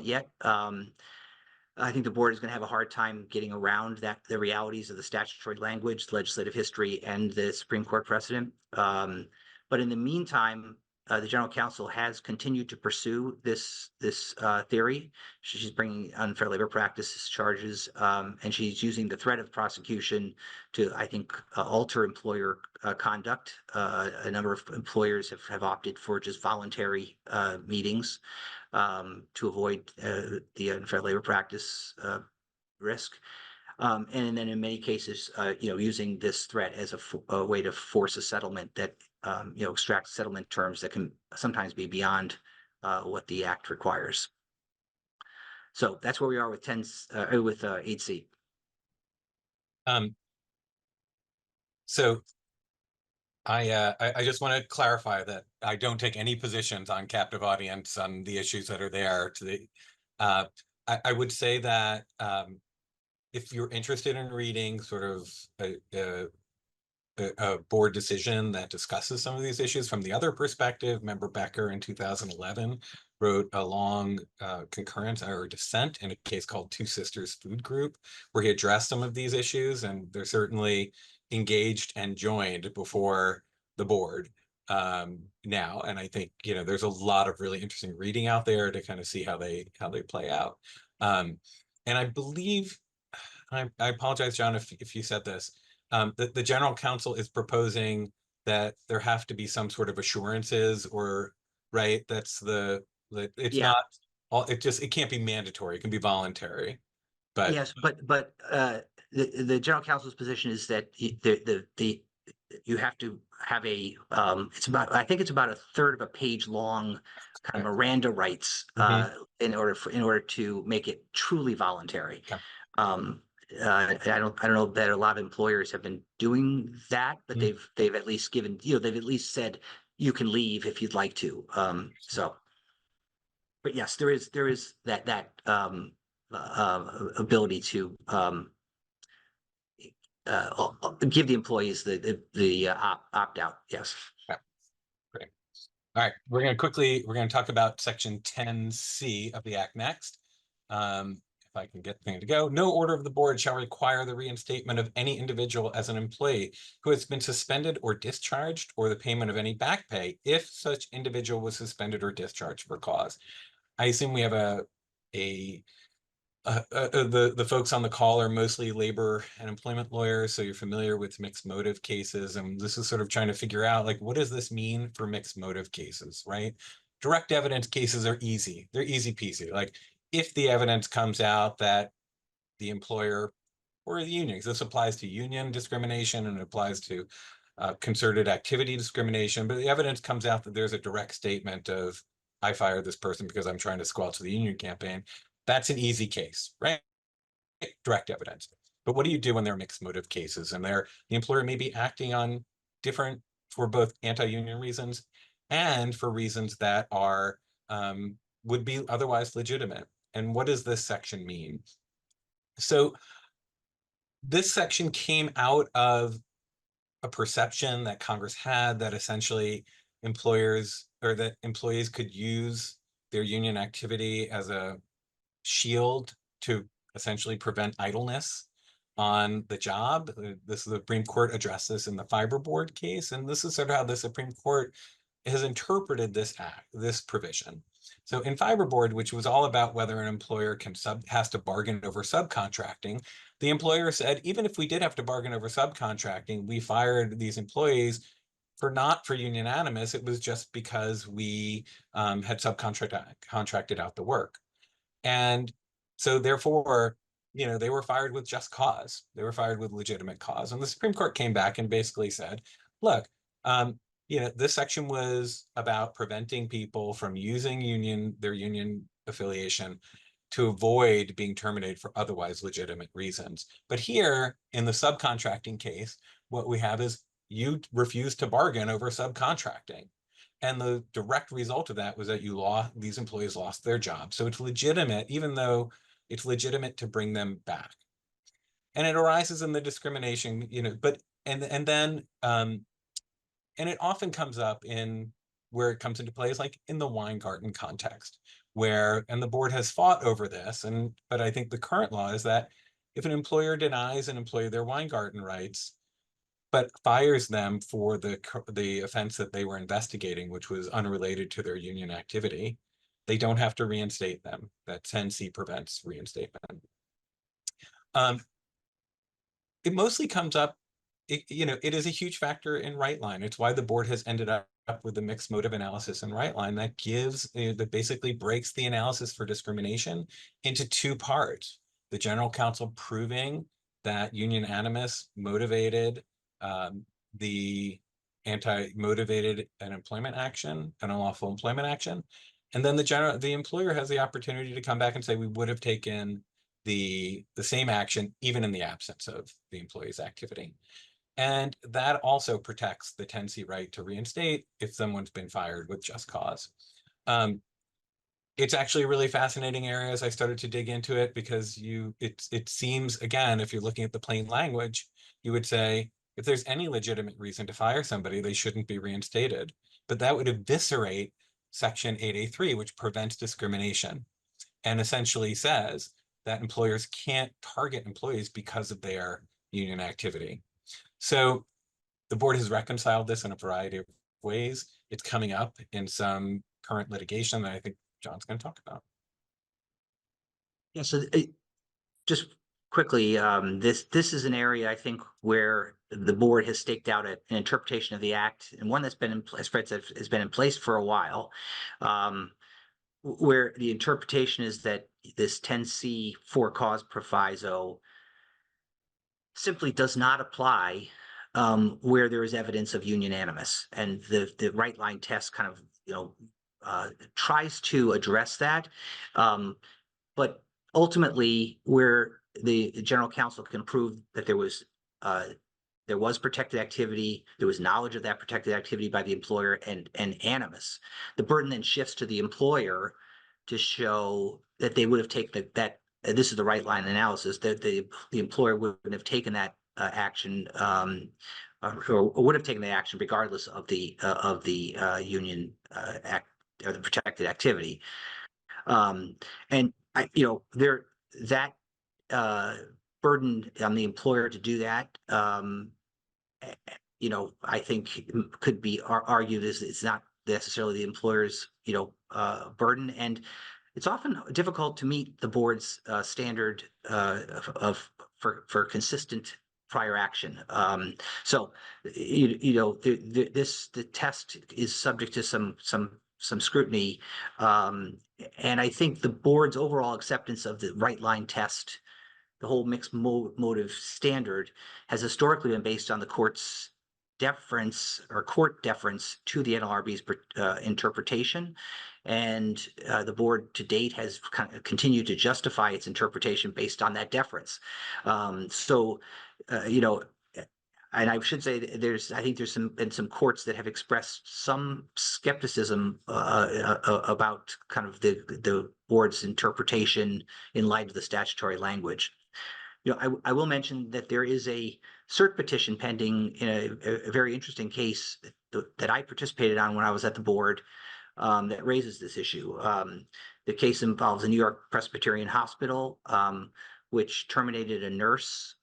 yet. I think the board is going to have a hard time getting around the realities of the statutory language, legislative history, and the Supreme Court precedent. But in the meantime, the general counsel has continued to pursue this theory. She's bringing unfair labor practices charges, and she's using the threat of prosecution to, I think, alter employer conduct. A number of employers have opted for just voluntary meetings to avoid the unfair labor practice risk. And then in many cases, using this threat as a way to force a settlement that, extract settlement terms that can sometimes be beyond what the act requires. So that's where we are with 8C. So I just want to clarify that I don't take any positions on captive audience on the issues that are there. I would say that if you're interested in reading sort of a board decision that discusses some of these issues from the other perspective, Member Becker in 2011 wrote a long concurrence or dissent in a case called Two Sisters Food Group, where he addressed some of these issues, and they're certainly engaged and joined before the board now. And I think, there's a lot of really interesting reading out there to kind of see how they play out. And I believe, I apologize, John, if you said this, the general counsel is proposing that there have to be some sort of assurances, or right, it's not all, it can't be mandatory, it can be voluntary. But yes, but the general counsel's position is that you have to have I think it's about a third of a page long kind of Miranda rights in order to make it truly voluntary. Okay. I don't know that a lot of employers have been doing that, but they've at least given, they've at least said you can leave if you'd like to. But yes, there is that ability to give the employees the opt out. Yes. Okay. Great. All right, we're going to talk about Section 10C of the Act next. If I can get the thing to go. No order of the board shall require the reinstatement of any individual as an employee who has been suspended or discharged, or the payment of any back pay if such individual was suspended or discharged for cause. I assume we have the folks on the call are mostly labor and employment lawyers, so you're familiar with mixed motive cases, and this is sort of trying to figure out, like, what does this mean for mixed motive cases, right? Direct evidence cases are easy. They're easy peasy. Like, if the evidence comes out that the employer or the union, this applies to union discrimination and it applies to concerted activity discrimination, but the evidence comes out that there's a direct statement of, I fired this person because I'm trying to squelch the union campaign, that's an easy case, right? Direct evidence. But what do you do when there are mixed motive cases and the employer may be acting on different, for both anti-union reasons and for reasons that are would be otherwise legitimate? And what does this section mean? So this section came out of a perception that Congress had that essentially employees could use their union activity as a shield to essentially prevent idleness on the job. The Supreme Court addressed this in the Fiber Board case, and this is sort of how the Supreme Court has interpreted this provision. So in Fiber Board, which was all about whether an employer has to bargain over subcontracting, the employer said, even if we did have to bargain over subcontracting, we fired these employees not for union animus. It was just because we had contracted out the work. And so therefore, they were fired with just cause. They were fired with legitimate cause. And the Supreme Court came back and basically said, look, this section was about preventing people from using their union affiliation to avoid being terminated for otherwise legitimate reasons. But here, in the subcontracting case, what we have is you refuse to bargain over subcontracting. And the direct result of that was that these employees lost their jobs. So it's legitimate, even though it's legitimate to bring them back. And it arises in the discrimination, but and it often comes up in where it comes into play is like in the Weingarten context, and the board has fought over this, but I think the current law is that if an employer denies an employee their Weingarten rights, but fires them for the offense that they were investigating, which was unrelated to their union activity, they don't have to reinstate them. That 10C prevents reinstatement. It mostly comes up, it is a huge factor in right line. It's why the board has ended up with the mixed motive analysis in right line that basically breaks the analysis for discrimination into two parts. The general counsel proving that union animus motivated an employment action, an unlawful employment action. And then the employer has the opportunity to come back and say, we would have taken the same action even in the absence of the employee's activity. And that also protects the 10C right to reinstate if someone's been fired with just cause. It's actually a really fascinating area as I started to dig into it, because it seems, again, if you're looking at the plain language, you would say, if there's any legitimate reason to fire somebody, they shouldn't be reinstated. But that would eviscerate Section 8A3, which prevents discrimination and essentially says that employers can't target employees because of their union activity. So the board has reconciled this in a variety of ways. It's coming up in some current litigation that I think John's going to talk about. Yeah, so just quickly, this is an area I think where the board has staked out an interpretation of the act, and one that's been as Fred said, has been in place for a while, where the interpretation is that this 10C for cause proviso simply does not apply where there is evidence of union animus, and the right line test kind of tries to address that, but ultimately where the general counsel can prove that there was protected activity, there was knowledge of that protected activity by the employer, and animus, the burden then shifts to the employer to show that they would have taken that this is the right line analysis, that the employer wouldn't have taken that action, or would have taken the action regardless of the union act or the protected activity. And that burden on the employer to do that, I think could be argued as it's not necessarily the employer's, burden, and it's often difficult to meet the board's standard for consistent prior action. So, the test is subject to some scrutiny, and I think the board's overall acceptance of the right line test, the whole mixed motive standard, has historically been based on the court's court deference to the NLRB's interpretation, and the board to date has continued to justify its interpretation based on that deference. And I should say I think there's been some courts that have expressed some skepticism about kind of the board's interpretation in light of the statutory language. I will mention that there is a cert petition pending in a very interesting case that I participated on when I was at the board, that raises this issue. The case involves a New York Presbyterian hospital, which terminated a nurse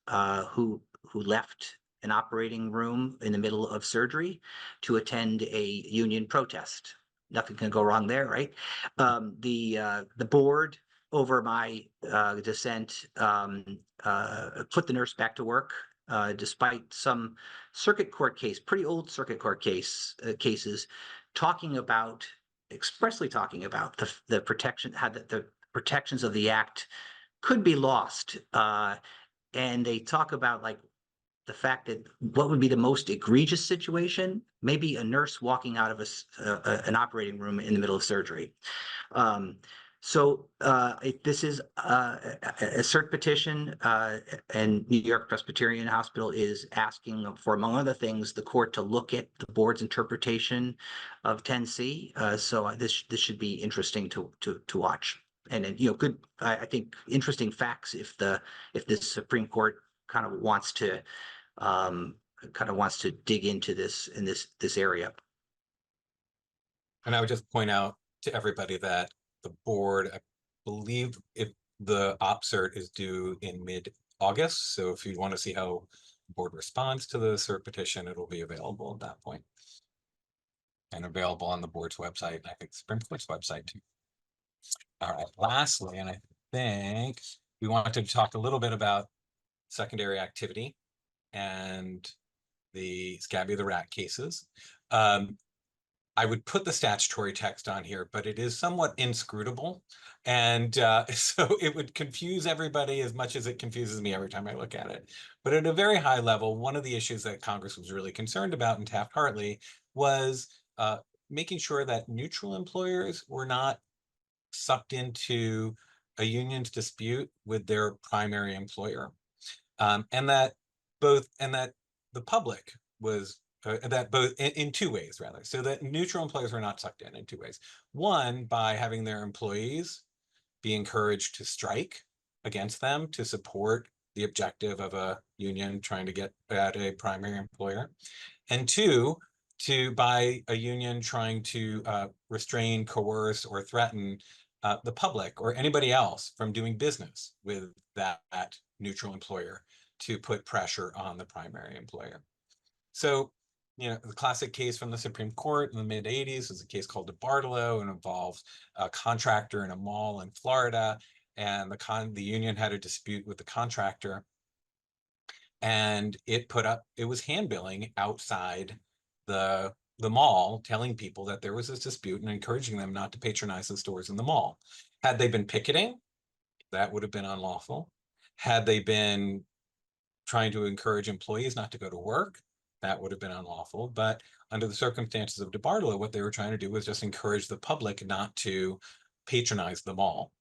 who left an operating room in the middle of surgery to attend a union protest. Nothing can go wrong there, right? The board, over my dissent, put the nurse back to work, despite some circuit court case, pretty old circuit court cases, expressly talking about the protection, how the protections of the act could be lost, and they talk about like the fact that what would be the most egregious situation, maybe a nurse walking out of an operating room in the middle of surgery. So this is a cert petition, and New York Presbyterian Hospital is asking for, among other things, the court to look at the board's interpretation of 10C. So this should be interesting to watch, and then, good. I think interesting facts if the Supreme Court kind of wants to dig into this in this area. And I would just point out to everybody that the board, I believe, if the OpCert is due in mid-August, so if you want to see how the board responds to the cert petition, it'll be available at that point, and available on the board's website, and I think the Supreme Court's website too. All right, lastly, and I think we wanted to talk a little bit about secondary activity and the Scabby the Rat cases. I would put the statutory text on here, but it is somewhat inscrutable. And so it would confuse everybody as much as it confuses me every time I look at it. But at a very high level, one of the issues that Congress was really concerned about in Taft-Hartley was making sure that neutral employers were not sucked into a union's dispute with their primary employer. And that the public was that both in two ways, rather. So that neutral employers were not sucked in two ways. One, by having their employees be encouraged to strike against them to support the objective of a union trying to get at a primary employer. And two, by a union trying to restrain, coerce, or threaten the public or anybody else from doing business with that neutral employer to put pressure on the primary employer. So, the classic case from the Supreme Court in the mid-'80s is a case called DeBartolo, and involves a contractor in a mall in Florida, and the union had a dispute with the contractor, and it was handbilling outside the mall, telling people that there was this dispute and encouraging them not to patronize the stores in the mall. Had they been picketing, that would have been unlawful. Had they been trying to encourage employees not to go to work, that would have been unlawful. But under the circumstances of DeBartolo, what they were trying to do was just encourage the public not to patronize the mall.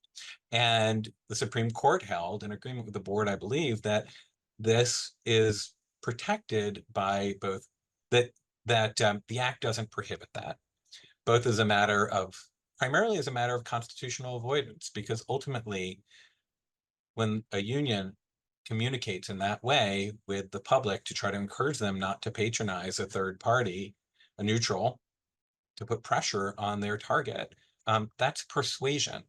And the Supreme Court held, in agreement with the board, I believe, that this is protected by both that the act doesn't prohibit that, both as a matter of primarily as a matter of constitutional avoidance, because ultimately, when a union communicates in that way with the public to try to encourage them not to patronize a third party, a neutral, to put pressure on their target, that's persuasion.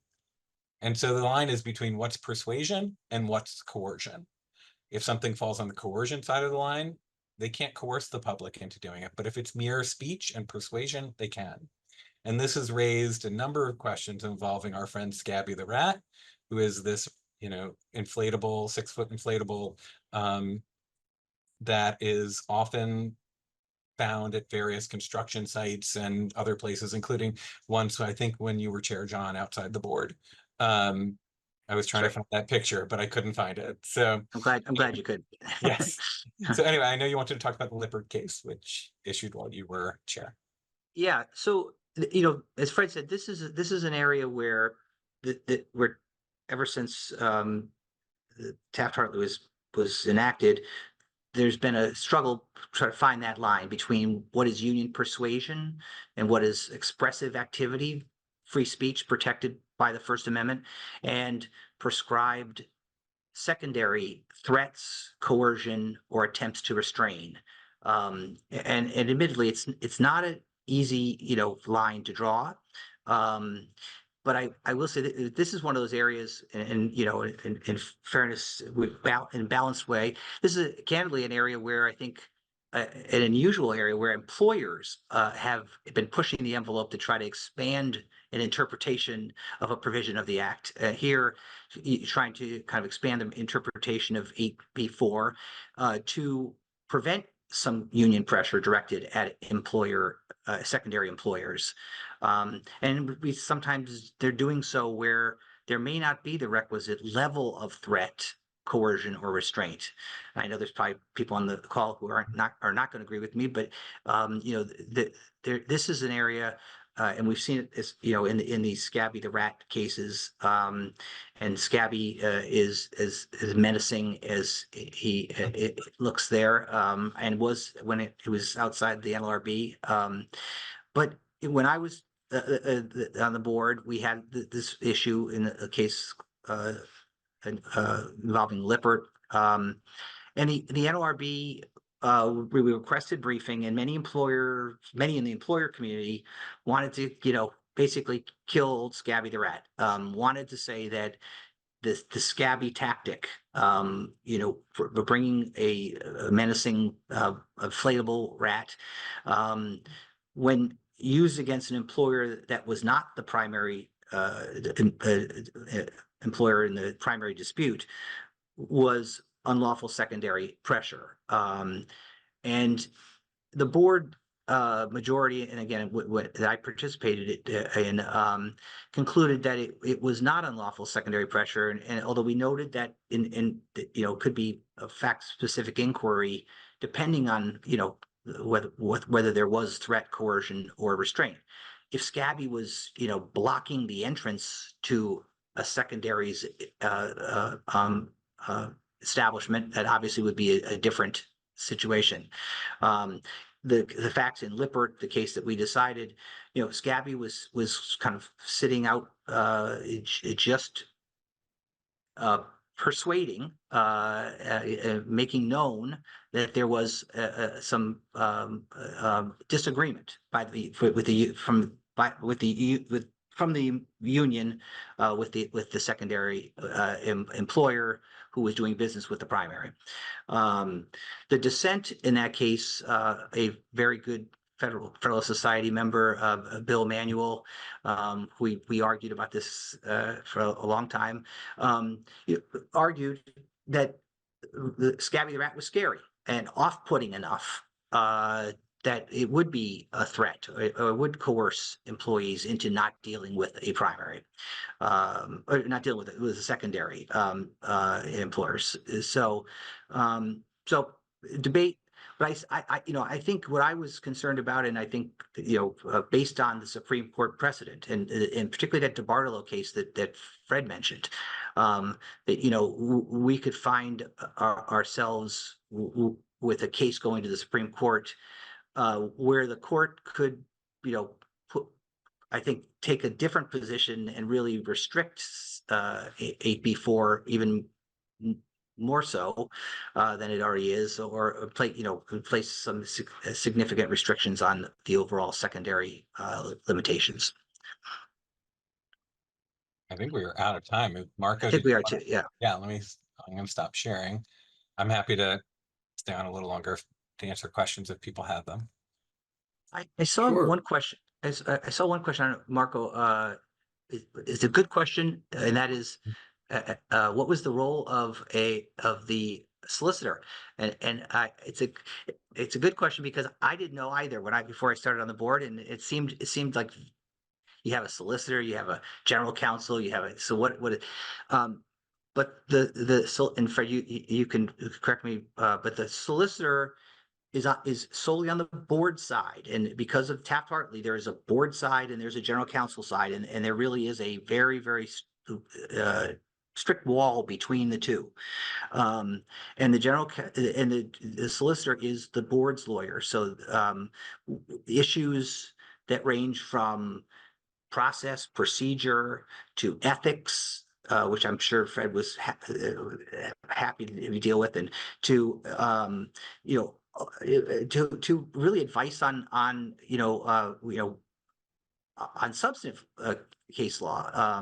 And so the line is between what's persuasion and what's coercion. If something falls on the coercion side of the line, they can't coerce the public into doing it. But if it's mere speech and persuasion, they can. And this has raised a number of questions involving our friend Scabby the Rat, who is this inflatable, 6-foot inflatable that is often found at various construction sites and other places, including one, so I think when you were chair, John, outside the board. I was trying to find that picture, but I couldn't find it. So I'm glad you could. Yes. So anyway, I know you wanted to talk about the Lippert case, which issued while you were chair. Yeah. So, as Fred said, this is an area where we're ever since Taft-Hartley was enacted, there's been a struggle to try to find that line between what is union persuasion and what is expressive activity, free speech protected by the First Amendment, and prescribed secondary threats, coercion, or attempts to restrain. And admittedly, it's not an easy line to draw. But I will say that this is one of those areas, and in fairness, in balanced way, this is candidly an area where I think an unusual area where employers have been pushing the envelope to try to expand an interpretation of a provision of the act. Here, trying to kind of expand the interpretation of 8B4 to prevent some union pressure directed at secondary employers. And sometimes they're doing so where there may not be the requisite level of threat, coercion, or restraint. I know there's probably people on the call who are not going to agree with me, but this is an area and we've seen it as, in these Scabby the Rat cases, and Scabby is as menacing as it looks there, and was when it was outside the NLRB. But when I was on the board, we had this issue in a case involving Lippert, and the NLRB. We requested briefing, and many in the employer community wanted to, basically kill old Scabby the Rat. Wanted to say that the Scabby tactic, for bringing a menacing, inflatable rat, when used against an employer that was not the primary employer in the primary dispute, was unlawful secondary pressure. And the board majority, and again, that I participated in, concluded that it was not unlawful secondary pressure. And although we noted that could be a fact-specific inquiry, depending on, whether there was threat, coercion, or restraint. If Scabby was, blocking the entrance to a secondary's establishment, that obviously would be a different situation. The facts in Lippert, the case that we decided, Scabby was kind of sitting out, just persuading, making known that there was some disagreement from the union with the secondary employer who was doing business with the primary. The dissent in that case, a very good Federalist Society member, Bill Manuel, we argued about this for a long time, argued that the Scabby the Rat was scary and off-putting enough that it would be a threat, or would coerce employees into not dealing with a primary, or not dealing with a secondary employers. So debate. But I think what I was concerned about, and I think, based on the Supreme Court precedent, and particularly that DiBartolo case that Fred mentioned, that, we could find ourselves with a case going to the Supreme Court, where the court could, take a different position and really restrict 8B4 even more so than it already is, or place some significant restrictions on the overall secondary limitations. I think we are out of time. Marco, I think we are too. Yeah. Yeah. I'm going to stop sharing. I'm happy to stay on a little longer to answer questions if people have them. I saw one question. I saw one question on Marco. It's a good question, and that is, what was the role of the solicitor? And it's a good question, because I didn't know either before I started on the board, and it seemed like you have a solicitor, you have a general counsel, you have but and Fred, you can correct me, but the solicitor is solely on the board side, and because of Taft-Hartley, there is a board side and there's a general counsel side, and there really is a very, very strict wall between the two. And the solicitor is the board's lawyer. So issues that range from process, procedure, to ethics, which I'm sure Fred was happy to deal with, and to to really advice on substantive case law.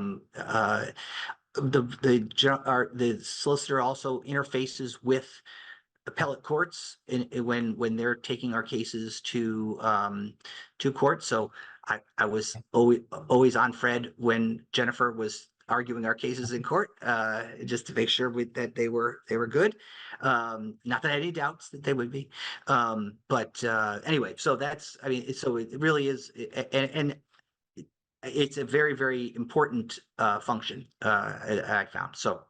The solicitor also interfaces with appellate courts when they're taking our cases to court. So I was always on Fred when Jennifer was arguing our cases in court, just to make sure that they were good. Not that I had any doubts that they would be. But anyway, so so it really is, and it's a very, very important function, I found. So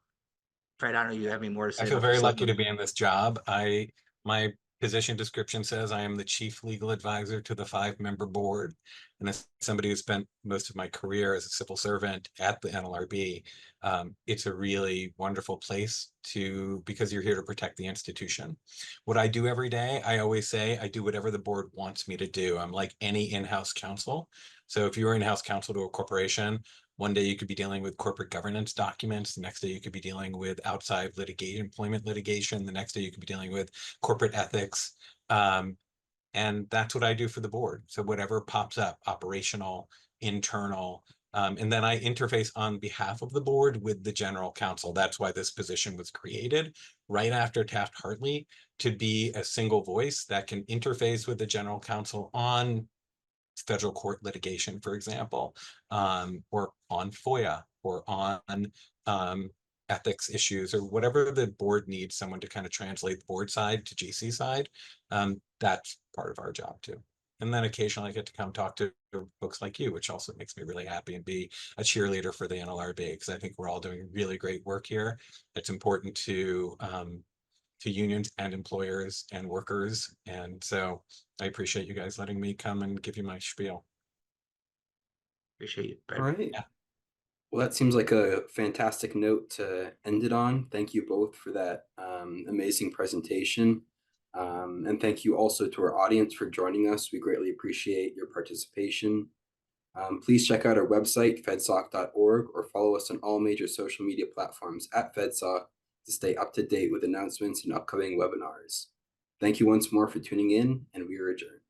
Fred, I don't know if you have any more to say. I feel very lucky to be in this job. My position description says I am the chief legal advisor to the 5-member board. And as somebody who spent most of my career as a civil servant at the NLRB, it's a really wonderful place because you're here to protect the institution. What I do every day, I always say, I do whatever the board wants me to do. I'm like any in-house counsel. So if you're in-house counsel to a corporation, one day you could be dealing with corporate governance documents. The next day you could be dealing with outside litigation, employment litigation. The next day you could be dealing with corporate ethics. And that's what I do for the board. So whatever pops up, operational, internal, and then I interface on behalf of the board with the general counsel. That's why this position was created right after Taft-Hartley, to be a single voice that can interface with the general counsel on federal court litigation, for example, or on FOIA, or on ethics issues, or whatever the board needs someone to kind of translate the board side to GC side. That's part of our job too. And then occasionally I get to come talk to folks like you, which also makes me really happy, and be a cheerleader for the NLRB, because I think we're all doing really great work here. It's important to unions and employers and workers. And so I appreciate you guys letting me come and give you my spiel. Appreciate you. All right. Yeah. Well, that seems like a fantastic note to end it on. Thank you both for that amazing presentation. And thank you also to our audience for joining us. We greatly appreciate your participation. Please check out our website, fedsoc.org, or follow us on all major social media platforms at FedSoc to stay up to date with announcements and upcoming webinars. Thank you once more for tuning in, and we are adjourned.